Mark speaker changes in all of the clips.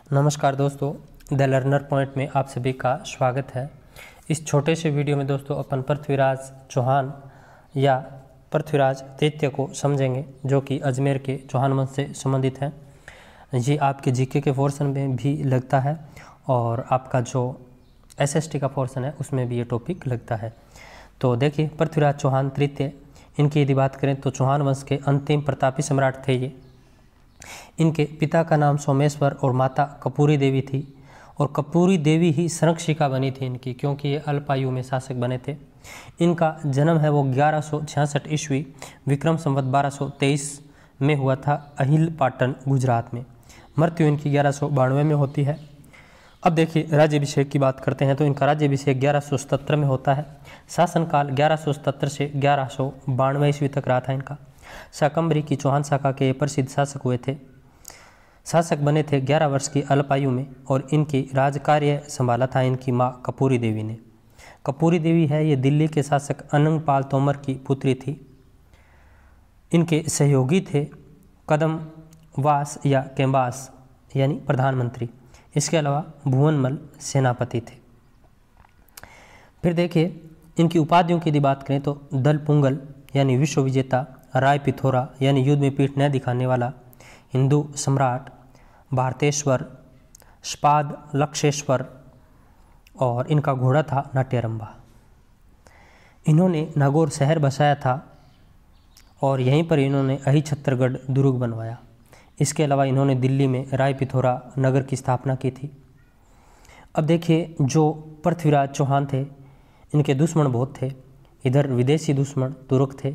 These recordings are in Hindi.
Speaker 1: नमस्कार दोस्तों, द लर्नर पॉइंट में आप सभी का स्वागत है। इस छोटे से वीडियो में दोस्तों अपन पृथ्वीराज चौहान या पृथ्वीराज तृतीय को समझेंगे, जो कि अजमेर के चौहान वंश से संबंधित हैं। ये आपके जीके के पोर्शन में भी लगता है और आपका जो एसएसटी का पोर्शन है उसमें भी ये टॉपिक लगता है। तो देखिए, पृथ्वीराज चौहान तृतीय, इनकी यदि बात करें तो चौहान वंश के अंतिम प्रतापी सम्राट थे ये। इनके पिता का नाम सोमेश्वर और माता कपूरी देवी थी, और कपूरी देवी ही संरक्षिका बनी थी इनकी, क्योंकि ये अल्पायु में शासक बने थे। इनका जन्म है वो 1166 ईस्वी विक्रम संवत 1223 में हुआ था, अहिल पाटन गुजरात में। मृत्यु इनकी 1192 में होती है। अब देखिए, राज्याभिषेक की बात करते हैं तो इनका राज्याभिषेक 1177 में होता है। शासनकाल 1177 से 1192 ईस्वी तक रहा था इनका। शाकंभरी की चौहान शाखा के प्रसिद्ध शासक हुए थे। शासक बने थे 11 वर्ष की अल्पायु में, और इनकी राजकार्य संभाला था इनकी माँ कपूरी देवी ने। कपूरी देवी है ये दिल्ली के शासक अनंगपाल तोमर की पुत्री थी। इनके सहयोगी थे कदमवास या केम्बास यानी प्रधानमंत्री। इसके अलावा भुवनमल सेनापति थे। फिर देखिए, इनकी उपाधियों की यदि बात करें तो दल पुंगल यानी विश्व विजेता, राय पिथोरा यानी युद्ध में पीठ न दिखाने वाला, हिंदू सम्राट, भारतेश्वर, स्पाद लक्षेश्वर, और इनका घोड़ा था नाट्यरंभा। इन्होंने नागौर शहर बसाया था और यहीं पर इन्होंने अहिछत्तरगढ़ दुर्ग बनवाया। इसके अलावा इन्होंने दिल्ली में राय पिथोरा नगर की स्थापना की थी। अब देखिए, जो पृथ्वीराज चौहान थे, इनके दुश्मन बहुत थे। इधर विदेशी दुश्मन तुर्क थे,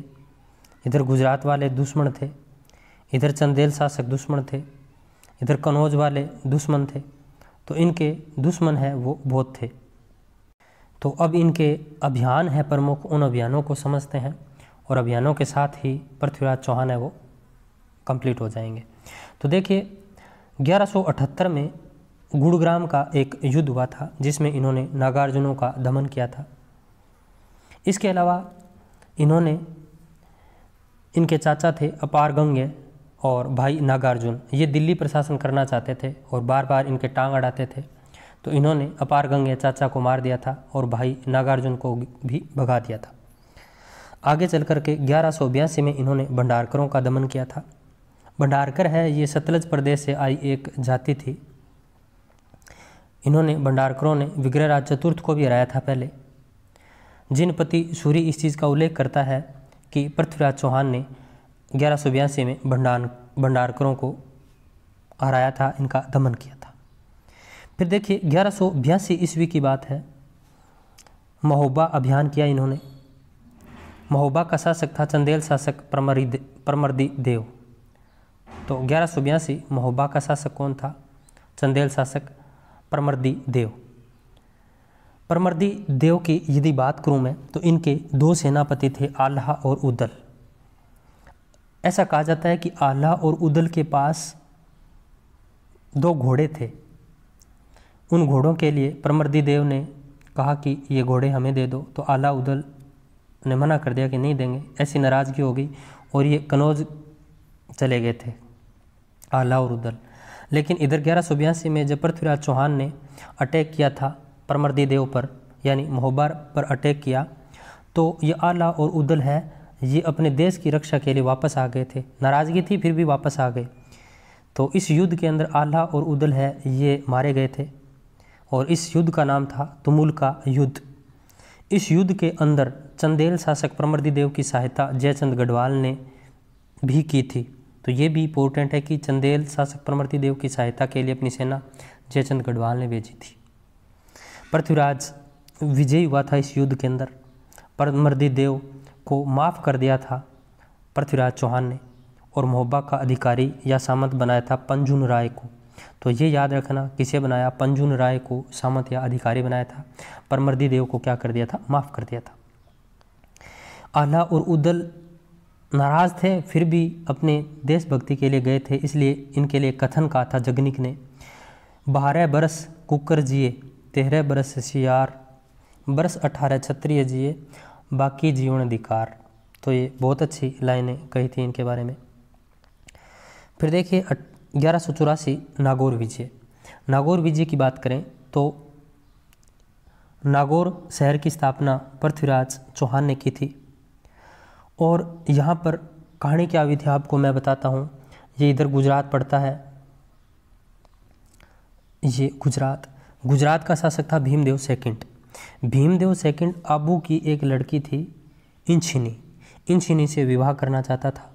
Speaker 1: इधर गुजरात वाले दुश्मन थे, इधर चंदेल शासक दुश्मन थे, इधर कनौज वाले दुश्मन थे। तो इनके दुश्मन है वो बहुत थे। तो अब इनके अभियान है प्रमुख, उन अभियानों को समझते हैं, और अभियानों के साथ ही पृथ्वीराज चौहान है वो कंप्लीट हो जाएंगे। तो देखिए, 1178 में गुड़ग्राम का एक युद्ध हुआ था, जिसमें इन्होंने नागार्जुनों का दमन किया था। इसके अलावा इन्होंने, इनके चाचा थे अपारगंगे और भाई नागार्जुन, ये दिल्ली प्रशासन करना चाहते थे और बार बार इनके टांग अड़ाते थे। तो इन्होंने अपारगंगे चाचा को मार दिया था और भाई नागार्जुन को भी भगा दिया था। आगे चल कर के 1182 में इन्होंने भंडारकरों का दमन किया था। भंडारकर है ये सतलज प्रदेश से आई एक जाति थी। इन्होंने, भंडारकरों ने विग्रहराज चतुर्थ को भी हराया था पहले। जिनपति सूरी इस चीज़ का उल्लेख करता है कि पृथ्वीराज चौहान ने 1182 में भंडारकरों को हराया था, इनका दमन किया था। फिर देखिए, 1182 ईस्वी की बात है, महोबा अभियान किया इन्होंने। महोबा का शासक था चंदेल शासक परमर्दी देव। तो 1182 महोबा का शासक कौन था? चंदेल शासक परमर्दी देव। परमर्दी देव की यदि बात करूं मैं तो इनके दो सेनापति थे, आल्हा और उदल। ऐसा कहा जाता है कि आल्हा और उदल के पास दो घोड़े थे। उन घोड़ों के लिए परमर्दी देव ने कहा कि ये घोड़े हमें दे दो, तो आल्हा उदल ने मना कर दिया कि नहीं देंगे। ऐसी नाराज़गी हो गई और ये कनौज चले गए थे आल्हा और उदल। लेकिन इधर 1182 में जब पृथ्वीराज चौहान ने अटैक किया था परमर्दी देव पर, यानी महोबा पर अटैक किया, तो ये आल्हा और उदल है ये अपने देश की रक्षा के लिए वापस आ गए थे। नाराज़गी थी फिर भी वापस आ गए। तो इस युद्ध के अंदर आल्हा और उदल है ये मारे गए थे, और इस युद्ध का नाम था तुमुल का युद्ध। इस युद्ध के अंदर चंदेल शासक परमर्दी देव की सहायता जयचंद गढ़वाल ने भी की थी। तो ये भी इम्पोर्टेंट है कि चंदेल शासक परमर्दी देव की सहायता के लिए अपनी सेना जयचंद गढ़वाल ने भेजी थी। पृथ्वीराज विजयी हुआ था इस युद्ध के अंदर। परमर्दी देव को माफ़ कर दिया था पृथ्वीराज चौहान ने, और महोबा का अधिकारी या सामंत बनाया था पंजुन राय को। तो ये याद रखना, किसे बनाया? पंजुन राय को सामंत या अधिकारी बनाया था। परमर्दी देव को क्या कर दिया था? माफ़ कर दिया था। आल्हा और उदल नाराज़ थे, फिर भी अपने देशभक्ति के लिए गए थे, इसलिए इनके लिए कथन कहा था जगनिक ने, 12 बरस कुकर जिए, 13 बरस सियार, बरस 18 क्षत्रिय जिए, बाकी जीवन अधिकार। तो ये बहुत अच्छी लाइनें कही थी इनके बारे में। फिर देखिए, 1184 नागौर विजय। नागौर विजय की बात करें तो नागौर शहर की स्थापना पृथ्वीराज चौहान ने की थी। और यहाँ पर कहानी क्या हुई थी आपको मैं बताता हूँ। ये इधर गुजरात पड़ता है, ये गुजरात का शासक था भीमदेव सेकंड। भीमदेव सेकंड आबू की एक लड़की थी इंछिनी से विवाह करना चाहता था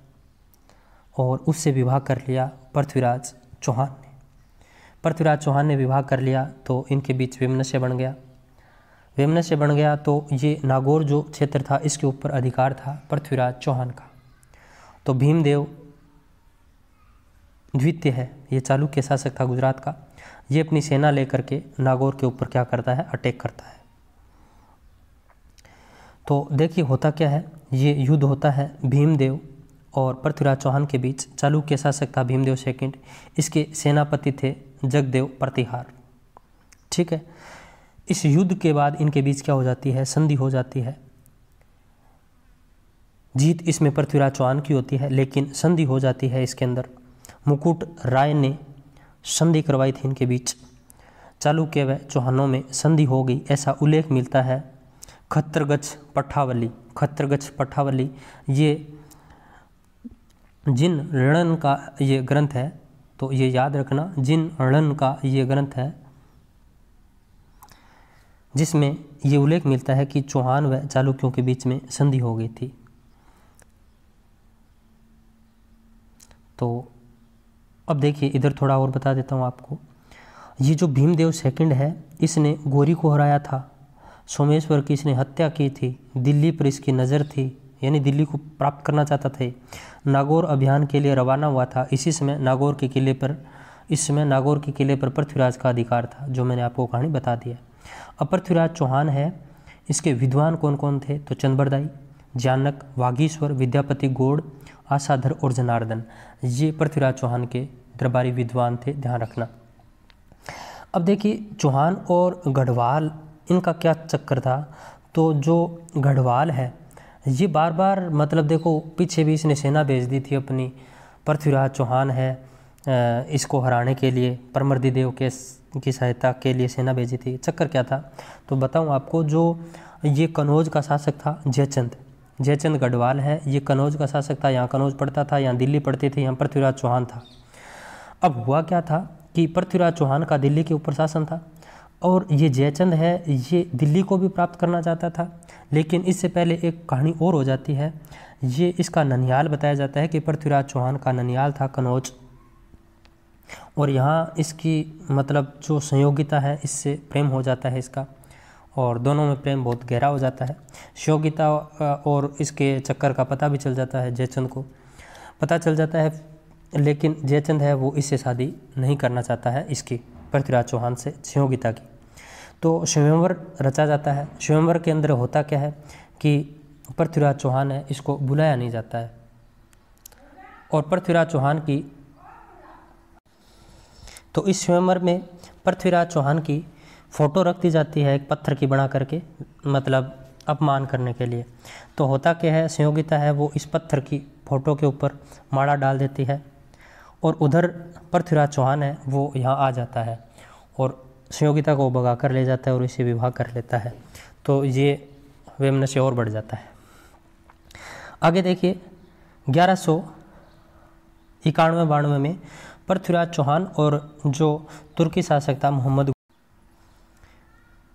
Speaker 1: और उससे विवाह कर लिया पृथ्वीराज चौहान ने। पृथ्वीराज चौहान ने विवाह कर लिया तो इनके बीच वैमनस्य बन गया तो ये नागौर जो क्षेत्र था इसके ऊपर अधिकार था पृथ्वीराज चौहान का। तो भीमदेव द्वितीय है, ये चालुक्य शासक था गुजरात का। ये अपनी सेना लेकर के नागौर के ऊपर क्या करता है, अटैक करता है। तो देखिए होता क्या है, ये युद्ध होता है भीमदेव और पृथ्वीराज चौहान के बीच। चालुक्य शासक था भीमदेव सेकंड, इसके सेनापति थे जगदेव प्रतिहार। ठीक है, इस युद्ध के बाद इनके बीच क्या हो जाती है, संधि हो जाती है। जीत इसमें पृथ्वीराज चौहान की होती है, लेकिन संधि हो जाती है इसके अंदर। मुकुट राय ने संधि करवाई थी इनके बीच। चालुक्य व चौहानों में संधि हो गई, ऐसा उल्लेख मिलता है खत्रगच्छ पट्टावली। ये जिन रणन का ये ग्रंथ है, तो ये याद रखना, जिन रणन का ये ग्रंथ है जिसमें ये उल्लेख मिलता है कि चौहान व चालुक्यों के बीच में संधि हो गई थी। तो अब देखिए इधर थोड़ा और बता देता हूँ आपको। ये जो भीमदेव सेकंड है इसने गोरी को हराया था, सोमेश्वर की इसने हत्या की थी, दिल्ली पर इसकी नज़र थी, यानी दिल्ली को प्राप्त करना चाहता था। नागौर अभियान के लिए रवाना हुआ था। इस समय नागौर के किले पर पृथ्वीराज का अधिकार था, जो मैंने आपको कहानी बता दिया। अब पृथ्वीराज चौहान है, इसके विद्वान कौन कौन थे, तो चंद्रबरदाई, जानक, वागीश्वर, विद्यापति गौड़, आशाधर और जनार्दन, ये पृथ्वीराज चौहान के दरबारी विद्वान थे, ध्यान रखना। अब देखिए चौहान और गढ़वाल इनका क्या चक्कर था। तो जो गढ़वाल है ये बार बार मतलब देखो पीछे भी इसने सेना भेज दी थी अपनी, पृथ्वीराज चौहान है इसको हराने के लिए, परमर्दी देव की सहायता के लिए सेना भेजी थी। चक्कर क्या था तो बताऊं आपको। जो ये कनौज का शासक था जयचंद गढ़वाल है, ये कनौज का शासक था। यहाँ कनौज पड़ता था, यहाँ दिल्ली पड़ती थी, यहाँ पृथ्वीराज चौहान था। अब हुआ क्या था कि पृथ्वीराज चौहान का दिल्ली के ऊपर शासन था और ये जयचंद है ये दिल्ली को भी प्राप्त करना चाहता था। लेकिन इससे पहले एक कहानी और हो जाती है। ये इसका ननिहाल बताया जाता है कि पृथ्वीराज चौहान का ननिहाल था कनौज, और यहाँ इसकी मतलब जो संयोगिता है इससे प्रेम हो जाता है इसका, और दोनों में प्रेम बहुत गहरा हो जाता है। संयोगिता और इसके चक्कर का पता भी चल जाता है, जयचंद को पता चल जाता है, लेकिन जयचंद है वो इससे शादी नहीं करना चाहता है इसकी, पृथ्वीराज चौहान से संयोगिता की। तो स्वयंवर रचा जाता है। स्वयंवर के अंदर होता क्या है कि पृथ्वीराज चौहान है इसको बुलाया नहीं जाता है, और पृथ्वीराज चौहान की तो इस स्वयंवर में पृथ्वीराज चौहान की फ़ोटो रख दी जाती है एक पत्थर की बना करके, मतलब अपमान करने के लिए। तो होता क्या है, संयोगिता है वो इस पत्थर की फ़ोटो के ऊपर माला डाल देती है, और उधर पृथ्वीराज चौहान है वो यहाँ आ जाता है और संयोगिता को भगा कर ले जाता है और इसे विवाह कर लेता है। तो ये वैमनस्य और बढ़ जाता है। आगे देखिए 1191-92 में पृथ्वीराज चौहान और जो तुर्की शासक था मोहम्मद,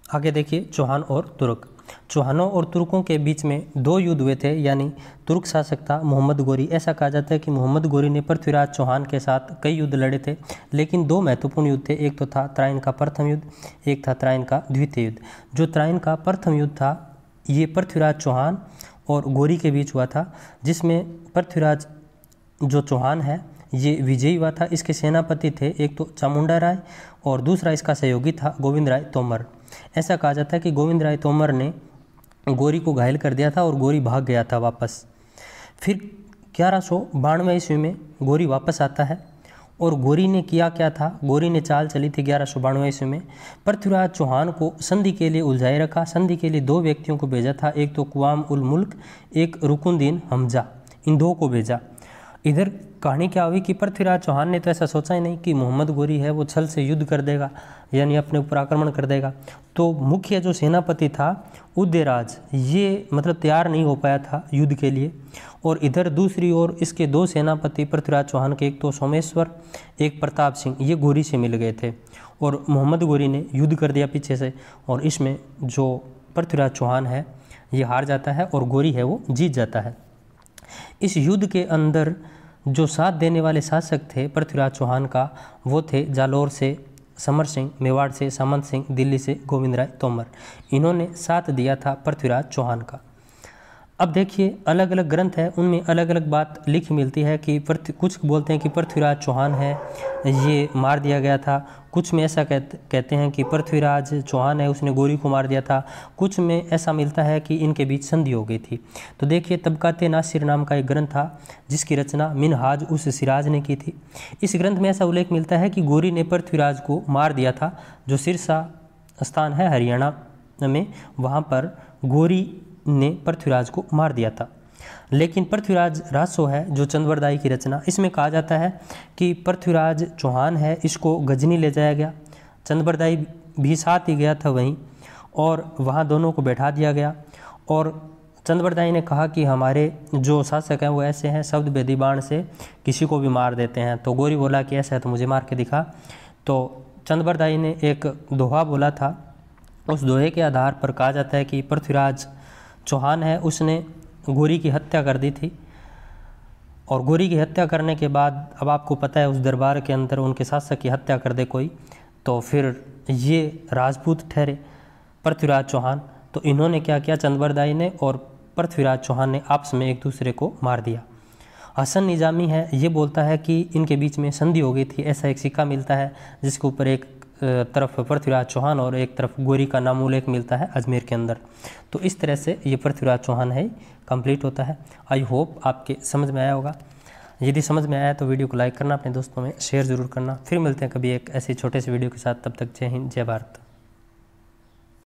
Speaker 1: आगे देखिए चौहान और तुर्क, चौहानों और तुर्कों के बीच में दो युद्ध हुए थे, यानी तुर्क शासक था मोहम्मद गोरी। ऐसा कहा जाता है कि मोहम्मद गोरी ने पृथ्वीराज चौहान के साथ कई युद्ध लड़े थे, लेकिन दो महत्वपूर्ण युद्ध थे। एक तो था त्राइन का प्रथम युद्ध, एक था त्राइन का द्वितीय युद्ध। जो त्राइन का प्रथम युद्ध था ये पृथ्वीराज चौहान और गोरी के बीच हुआ था, जिसमें पृथ्वीराज जो चौहान है ये विजयी हुआ था। इसके सेनापति थे एक तो चामुंडा राय और दूसरा इसका सहयोगी था गोविंद राय तोमर। ऐसा कहा जाता है कि गोविंद राय तोमर ने गोरी को घायल कर दिया था और गोरी भाग गया था वापस। फिर 1192 ईस्वी में गोरी वापस आता है, और गोरी ने किया क्या था, गोरी ने चाल चली थी 1192 ईस्वी में, पृथ्वीराज चौहान को संधि के लिए उलझाए रखा। संधि के लिए दो व्यक्तियों को भेजा था, एक तो कुवाम उल मुल्क, एक रुकुनुद्दीन हमजा, इन दो को भेजा। इधर कहानी क्या हुई कि पृथ्वीराज चौहान ने तो ऐसा सोचा ही नहीं कि मोहम्मद गोरी है वो छल से युद्ध कर देगा, यानी अपने ऊपर आक्रमण कर देगा। तो मुख्य जो सेनापति था उदयराज, ये मतलब तैयार नहीं हो पाया था युद्ध के लिए। और इधर दूसरी ओर इसके दो सेनापति पृथ्वीराज चौहान के, एक तो सोमेश्वर, एक प्रताप सिंह, ये गोरी से मिल गए थे और मोहम्मद गोरी ने युद्ध कर दिया पीछे से। और इसमें जो पृथ्वीराज चौहान है ये हार जाता है और गोरी है वो जीत जाता है। इस युद्ध के अंदर जो साथ देने वाले शासक थे पृथ्वीराज चौहान का, वो थे जालौर से समर सिंह, मेवाड़ से सामंत सिंह, दिल्ली से गोविंद राय तोमर। इन्होंने साथ दिया था पृथ्वीराज चौहान का। अब देखिए अलग अलग ग्रंथ है, उनमें अलग अलग बात लिखी मिलती है कि कुछ बोलते हैं कि पृथ्वीराज चौहान है ये मार दिया गया था, कुछ में ऐसा कहते हैं कि पृथ्वीराज चौहान है उसने गोरी को मार दिया था, कुछ में ऐसा मिलता है कि इनके बीच संधि हो गई थी। तो देखिए तबकाते नासिर नाम का एक ग्रंथ था जिसकी रचना मिनहाज उस सिराज ने की थी। इस ग्रंथ में ऐसा उल्लेख मिलता है कि गोरी ने पृथ्वीराज को मार दिया था। जो सिरसा स्थान है हरियाणा में, वहाँ पर गोरी ने पृथ्वीराज को मार दिया था। लेकिन पृथ्वीराज रासो है जो चंद्रवरदाई की रचना, इसमें कहा जाता है कि पृथ्वीराज चौहान है इसको गजनी ले जाया गया, चंद्रवरदाई भी साथ ही गया था वहीं, और वहाँ दोनों को बैठा दिया गया। और चंद्रवरदाई ने कहा कि हमारे जो शासक हैं वो ऐसे हैं, शब्द भेदी बाण से किसी को भी मार देते हैं। तो गोरी बोला कि ऐसा है तो मुझे मार के दिखा। तो चंद्रवरदाई ने एक दोहा बोला था, उस दोहे के आधार पर कहा जाता है कि पृथ्वीराज चौहान है उसने गोरी की हत्या कर दी थी। और गोरी की हत्या करने के बाद अब आपको पता है उस दरबार के अंदर उनके शासक की हत्या कर दे कोई, तो फिर ये राजपूत ठहरे पृथ्वीराज चौहान। तो इन्होंने क्या किया, चंद्रवरदाई ने और पृथ्वीराज चौहान ने आपस में एक दूसरे को मार दिया। हसन निजामी है ये बोलता है कि इनके बीच में संधि हो गई थी, ऐसा एक सिक्का मिलता है जिसके ऊपर एक तरफ पृथ्वीराज चौहान और एक तरफ गोरी का नाम उल्लेख मिलता है अजमेर के अंदर। तो इस तरह से ये पृथ्वीराज चौहान है कंप्लीट होता है। आई होप आपके समझ में आया होगा। यदि समझ में आया तो वीडियो को लाइक करना, अपने दोस्तों में शेयर ज़रूर करना। फिर मिलते हैं कभी एक ऐसे छोटे से वीडियो के साथ, तब तक जय हिंद जय भारत।